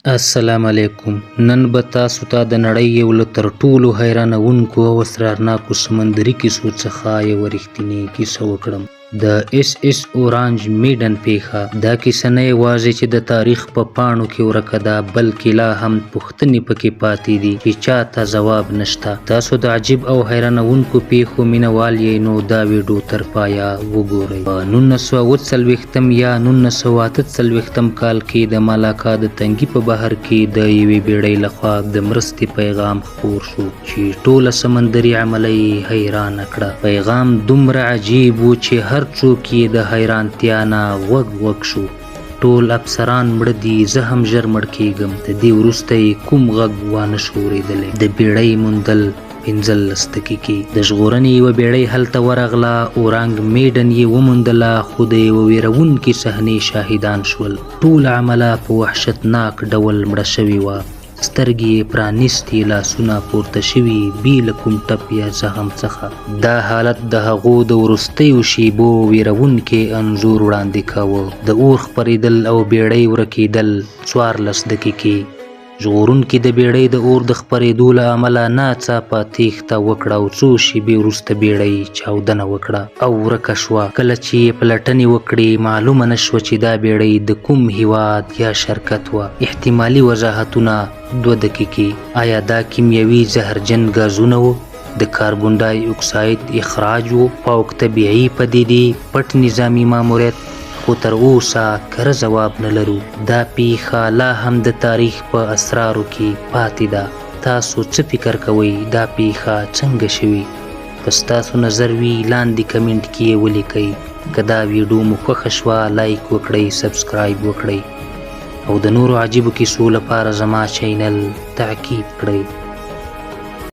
السلام علیکم. نن به تاسو ته د نړۍ یو له تر ټولو حیرانوونکو او اسرارناکو سمندري کیسو څخه یوه رښتینې کیسه وکړم. د اس اس اورانج میډن پیښه. دا کیسه نه یوازې چې د تاریخ په پاڼو کې ورکه ده، بلکې لا هم پوښتنې پکې پاتې دي چې چاته ځواب نشته. تاسو د عجیب او حیرانوونکو پیښو مینوال یې، نو دا ویډیو تر پایه وګورئ. په 1940 یا 1948 کال کې د مالاکا د تنګي په بهر کې د یوې بیړۍ لخوا د مرستې پیغام خپور شو چې ټوله سمندري عمله یې حیرانه کړه. پیغام دومره عجیب و چې هر څوک یې د حیرانتیا نه غوږ شو. ټول افسران مړه دي، زه هم ژر مړ کیږم. د دې وروسته یې کوم غږ وانه شو اورېدلی. د بیړۍ موندل 15 دقیقې. د ژغورنې یوه بیړۍ هلته ورغله. اورانګ میډن یې وموندله، خو د یوه ویرونکې صحنې شاهدان شول. ټوله عمله په وحشتناک ډول مړه شوې وه. سترګې یې پرانیستې، لاسونه پورته شوي، بې له کوم ټپ یا زخم څخه. دا حالت د هغو د وروستیو شیبو ویرونکی انځور وړاندې کاوه. د اور خپرېدل او بیړۍ ورکېدل 14 دقیقې. ژغورونکي د بیړۍ د اور د خپرېدو له امله ناڅاپه تېښته وکړه او څو شېبې وروسته بیړۍ چاودنه وکړه او ورکه شوه. کله چې یې پلټنې وکړې، معلومه نه شوه چې دا بیړۍ د کوم هیواد یا شرکت وه. احتمالي وضاحتونه 2 دقیقې. آیا دا کیمیاوي زهرجن ګازونه وو؟ د کاربن ډای اکساید اخراج وو؟ فوق طبیعي پدیدې؟ پټ نظامي ماموریت؟ خو تر اوسه کره ځواب نه لرو. دا پیښه لا هم د تاریخ په اسرارو کې پاتې ده. تاسو څه فکر کوئ؟ دا پیښه څنګه شوې؟ که ستاسو نظر وي، لاندې کمنټ کې یې ولیکئ. که دا ویډیو مو خوښه شوه، لایک وکړئ، سبسکرایب وکړئ او د نورو عجیبو کیسو لپاره زما چینل تعقیب کړئ.